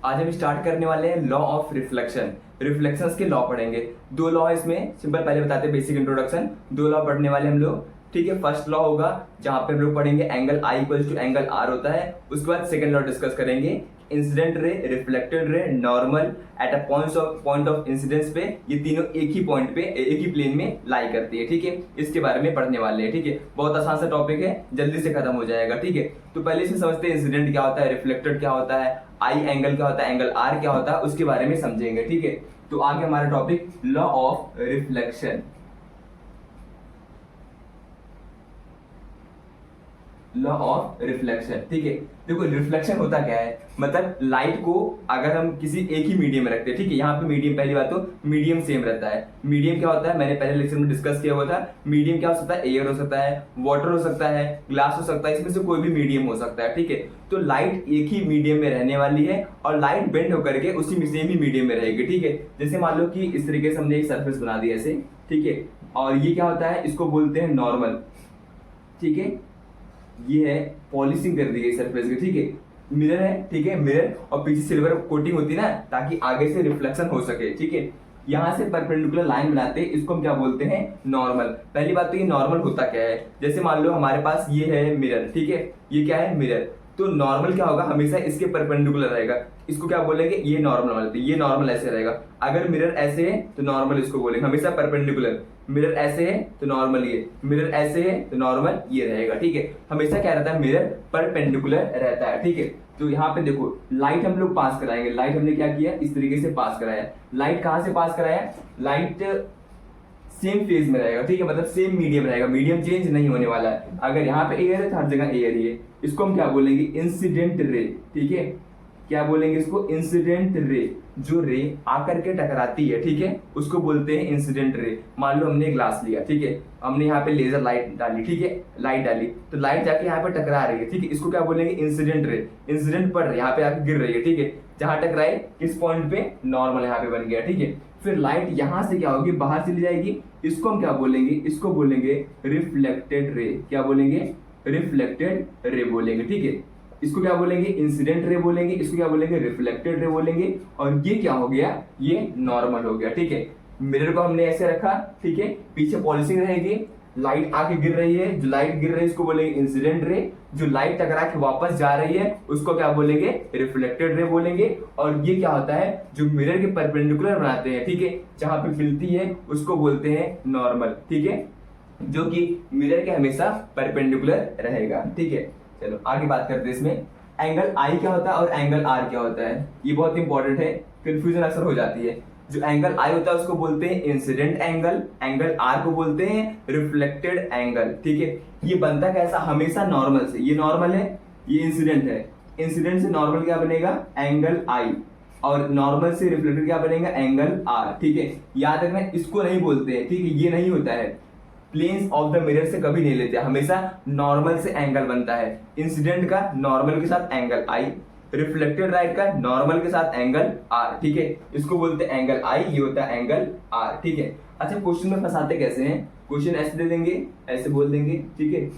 आज हम स्टार्ट करने वाले हैं लॉ ऑफ रिफ्लेक्शन। रिफ्लेक्शंस के लॉ पढ़ेंगे। दो लॉ है इसमें, सिंपल पहले बताते हैं बेसिक इंट्रोडक्शन। दो लॉ पढ़ने वाले हम लोग, ठीक है। फर्स्ट लॉ होगा जहां पे हम लोग पढ़ेंगे angle I equals to angle R होता है। उसके बाद सेकंड लॉ डिस्कस करेंगे incident ray, reflected ray, normal at a point of incidence पे। ये तीनों एक ही पॉइंट पे, एक ही प्लेन में लाई करती है, ठीक है। इसके बारे में पढ़ने वाले हैं, ठीक है। बहुत आसान सा टॉपिक है, जल्दी से खत्म हो जाएगा, ठीक है। तो पहले से समझते हैं इंसिडेंट क्या होता है, रिफ्लेक्टेड क्या होता है, आई एंगल क्या होता है, एंगल आर क्या होता है, उसके बारे में समझेंगे, ठीक है। तो आगे हमारा topic law of reflection. Law of reflection, ठीक है। देखो रिफ्लेक्शन होता क्या है, मतलब लाइट को अगर हम किसी एक ही मीडियम में रखते हैं, ठीक है। यहाँ पे मीडियम, पहली बात तो मीडियम सेम रहता है। मीडियम क्या होता है, मैंने पहले लेक्चर में डिस्कस किया हुआ था। मीडियम क्या हो सकता है, एयर हो सकता है, वाटर हो सकता है, ग्लास हो सकता है, इसमें से कोई भी मीडियम हो सकता है, ठीक है। तो लाइट एक ही मीडियम में रहने वाली है और लाइट बेंड होकर के उसी सेम ही मीडियम में रहेगी, ठीक है। जैसे मान लो कि इस तरीके से हमने एक सरफेस बना दिया ऐसे, ठीक है। और ये क्या होता है, इसको बोलते हैं नॉर्मल, ठीक है। ये है पॉलिशिंग कर दी गई सरफेस की, ठीक है। मिरर है, ठीक है, मिरर, और पीछे सिल्वर कोटिंग होती है ना, ताकि आगे से रिफ्लेक्शन हो सके, ठीक है। यहां से परपेंडिकुलर लाइन बनाते हैं, इसको हम क्या बोलते हैं, नॉर्मल। पहली बात तो ये नॉर्मल होता क्या है, जैसे मान लो हमारे पास ये है मिरर, ठीक है। ये क्या है, मिरर। तो नॉर्मल क्या होगा, हमेशा इसके परपेंडिकुलर रहेगा। इसको क्या बोलेंगे, ये नॉर्मल वाले, ये नॉर्मल ऐसे रहेगा। अगर मिरर ऐसे है तो नॉर्मल इसको बोलेंगे, हमेशा परपेंडिकुलर। मिरर ऐसे है तो नॉर्मल ये, मिरर ऐसे है तो नॉर्मल ये रहेगा, ठीक है। हमेशा क्या रहता है, मिरर परपेंडिकुलर रहता है, ठीक है। तो यहाँ पे देखो लाइट हम लोग पास कराएंगे। लाइट हमने क्या किया, इस तरीके से पास कराया। लाइट कहाँ से पास कराया, लाइट सेम फेज में रहेगा, ठीक है, मतलब सेम मीडियम रहेगा, मीडियम चेंज नहीं होने वाला है। अगर यहाँ पे एयर है तो हर जगह एयर ही है। इसको हम क्या बोलेंगे, इंसिडेंट रे, ठीक है। क्या बोलेंगे इसको, इंसिडेंट रे। जो रे आकर के टकराती है, ठीक है, उसको बोलते हैं इंसिडेंट रे। मान लो हमने ग्लास लिया, ठीक है, हमने यहाँ पे लेजर लाइट डाली, ठीक है, लाइट डाली, तो लाइट जाके यहाँ पे टकरा रही है, ठीक है। इसको क्या बोलेंगे, इंसिडेंट रे। इंसिडेंट पड़ रही है, यहाँ पे आके गिर रही है, ठीक है। जहां टकराए किस पॉइंट पे, नॉर्मल यहाँ पे बन गया, ठीक है। फिर लाइट यहां से क्या होगी, बाहर चली जाएगी। इसको हम क्या बोलेंगे, इसको बोलेंगे रिफ्लेक्टेड रे। क्या बोलेंगे, रिफ्लेक्टेड रे बोलेंगे, ठीक है। इसको क्या बोलेंगे, इंसिडेंट रे बोलेंगे। इसको क्या बोलेंगे, रिफ्लेक्टेड रे बोलेंगे। और ये क्या हो गया, ये नॉर्मल हो गया, ठीक है। मिरर को हमने ऐसे रखा, ठीक है, पीछे पॉलिशिंग रहेगी, लाइट आके गिर रही है, जो लाइट गिर रही है इसको बोलेंगे इंसिडेंट रे। जो लाइट टकरा के वापस जा रही है उसको क्या बोलेंगे, रिफ्लेक्टेड रे बोलेंगे। और ये क्या होता है, जो मिरर के परपेंडिकुलर बनाते हैं, ठीक है, जहां पे मिलती है उसको बोलते हैं नॉर्मल, ठीक है, जो कि मिरर के हमेशा परपेंडिकुलर रहेगा, ठीक है। चलो आगे बात करते हैं इसमें। एंगल आई क्या होता है और एंगल आर क्या होता है, ये बहुत इंपॉर्टेंट है, कंफ्यूजन अक्सर हो जाती है। जो एंगल आई होता है उसको बोलते हैं इंसिडेंट एंगल, एंगल आर को बोलते हैं रिफ्लेक्टेड एंगल, ठीक है। ये बनता कैसा, हमेशा नॉर्मल से। ये नॉर्मल है, ये इंसिडेंट है, इंसिडेंट से नॉर्मल क्या बनेगा, एंगल आई, और नॉर्मल से रिफ्लेक्टेड क्या बनेगा, एंगल आर, ठीक है। याद रखना इसको नहीं बोलते हैं, ठीक है, ये नहीं होता है। प्लेन्स ऑफ द मिरर से कभी नहीं लेते, हमेशा नॉर्मल से एंगल बनता है। इंसिडेंट का नॉर्मल के साथ एंगल आई, रिफ्लेक्टेड लाइट का नॉर्मल के साथ एंगल आर, ठीक है। इसको बोलते हैं एंगल आई, ये होता है एंगल आर, ठीक है। अच्छा क्वेश्चन में फंसाते कैसे हैं, क्वेश्चन ऐसे दे देंगे, ऐसे बोल देंगे, ठीक है,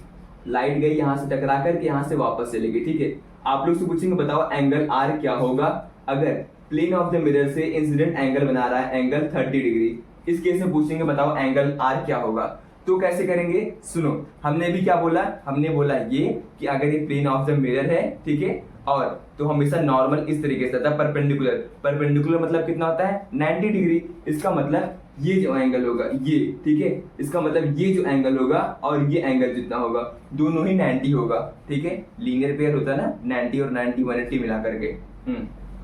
लाइट गई यहां से टकरा करके यहां से वापस चलेगी, ठीक है। आप लोग से पूछेंगे बताओ एंगल आर क्या होगा, अगर प्लेन ऑफ द मिरर से इंसिडेंट एंगल बना रहा है एंगल 30 डिग्री। इस केस में पूछेंगे बताओ एंगल आर क्या होगा। तो कैसे करेंगे, सुनो, हमने भी क्या बोला, हमने बोला ये कि अगर ये प्लेन ऑफ द मिरर है, ठीक है, और तो हमेशा नॉर्मल इस तरीके से था, परपेंडिकुलर। परपेंडिकुलर मतलब कितना होता है, 90 डिग्री। इसका मतलब ये जो एंगल होगा ये, ठीक है, इसका मतलब ये जो एंगल होगा और ये एंगल जितना होगा दोनों ही 90 होगा, ठीक है। लीनियर पेयर होता है ना, 90 और 90 180 मिला करके,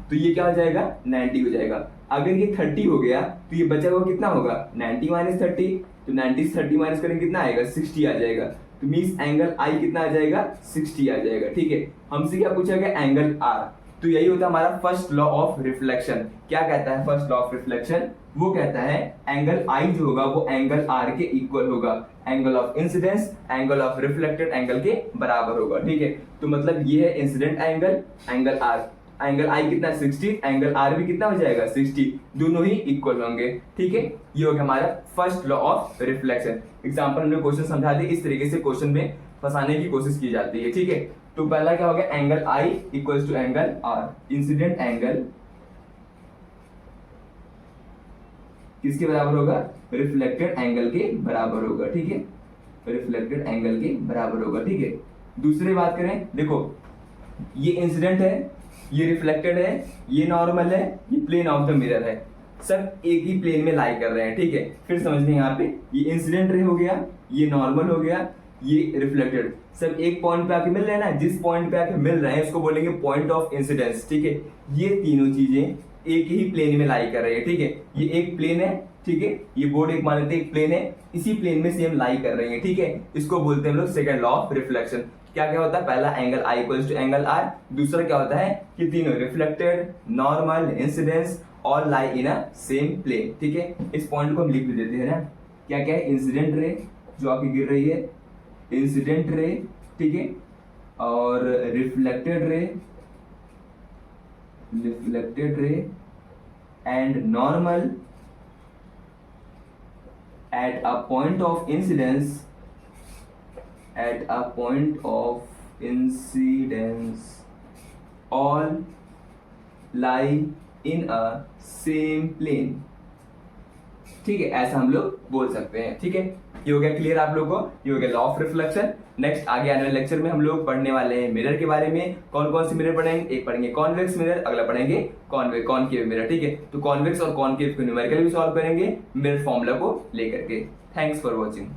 तो ये क्या हो जाएगा, 90 हो जाएगा। अगर ये 30 हो गया तो ये बचा हुआ कितना होगा, 90 माइनस 30, तो 90 से 30 माइनस करेंगे कितना आएगा, 60 आ जाएगा। तो मीन्स एंगल आई कितना आ जाएगा, 60 आ जाएगा, ठीक है। हमसे क्या पूछा गया, एंगल आर। तो यही होता है हमारा फर्स्ट लॉ ऑफ रिफ्लेक्शन। क्या कहता है फर्स्ट लॉ ऑफ रिफ्लेक्शन, वो कहता है एंगल आई जो होगा वो एंगल आर के इक्वल होगा, angle of incidence angle of reflected angle के बराबर होगा, ठीक है। तो मतलब ये है incident angle, angle R, angle I कितना 60, एंगल आर भी कितना हो जाएगा 60, दोनों ही इक्वल होंगे, ठीक है। ये हो गया हमारा first law of reflection. Example में क्वेश्चन समझा दिए, इस तरीके से क्वेश्चन में फंसाने की कोशिश की जाती है, ठीक है। तो पहला क्या हो गया, angle I equals to angle R, incident angle किसके बराबर होगा, रिफ्लेक्टेड एंगल के बराबर होगा, ठीक है, रिफ्लेक्टेड एंगल के बराबर होगा, ठीक है। दूसरी बात करें, देखो ये इंसिडेंट है, ये रिफ्लेक्टेड है, ये नॉर्मल है, ये प्लेन ऑफ द मिरर है, सब एक ही प्लेन में लाई कर रहे हैं, ठीक है। फिर समझने यहाँ पे, ये इंसिडेंट रे हो गया, ये नॉर्मल हो गया, ये रिफ्लेक्टेड, सब एक पॉइंट पे आके मिल रहे हैं ना, जिस पॉइंट पे आके मिल रहे हैं इसको बोलेंगे पॉइंट ऑफ इंसिडेंस, ठीक है। ये तीनों चीजें एक ही प्लेन में लाई कर रही है, ठीक है। ये एक प्लेन है, ठीक है, ये बोर्ड एक मान लेते हैं एक प्लेन है, इसी प्लेन में सेम लाई कर रही है, ठीक है। इसको बोलते हैं हम लोग सेकंड लॉ ऑफ रिफ्लेक्शन। क्या क्या होता है, पहला angle I equals to angle R, दूसरा क्या होता है कि तीनों reflected, normal, incidence all lie in a same plane, ठीक है। इस पॉइंट को हम लिख भी देते हैं ना, क्या क्या है, इंसिडेंट रे जो आके गिर रही है, इंसिडेंट रे, ठीक है, और reflected ray and normal at a point of incidence, all lie in a same plane, ठीक है, ऐसा हम लोग बोल सकते हैं, ठीक है। ये हो गया क्लियर आप लोगों को, ये हो गया लॉ ऑफ रिफ्लेक्शन। नेक्स्ट आगे आने वाले लेक्चर में हम लोग पढ़ने वाले हैं मिरर के बारे में। कौन कौन से मिरर पढ़ेंगे, एक पढ़ेंगे कॉन्वेक्स मिरर, अगला पढ़ेंगे कॉनकेव मिरर, ठीक है। तो कॉन्वेक्स और कॉनकेव को न्यूमेरिकल भी सॉल्व करेंगे मिरर फॉर्मूला को लेकर के। Thanks for watching.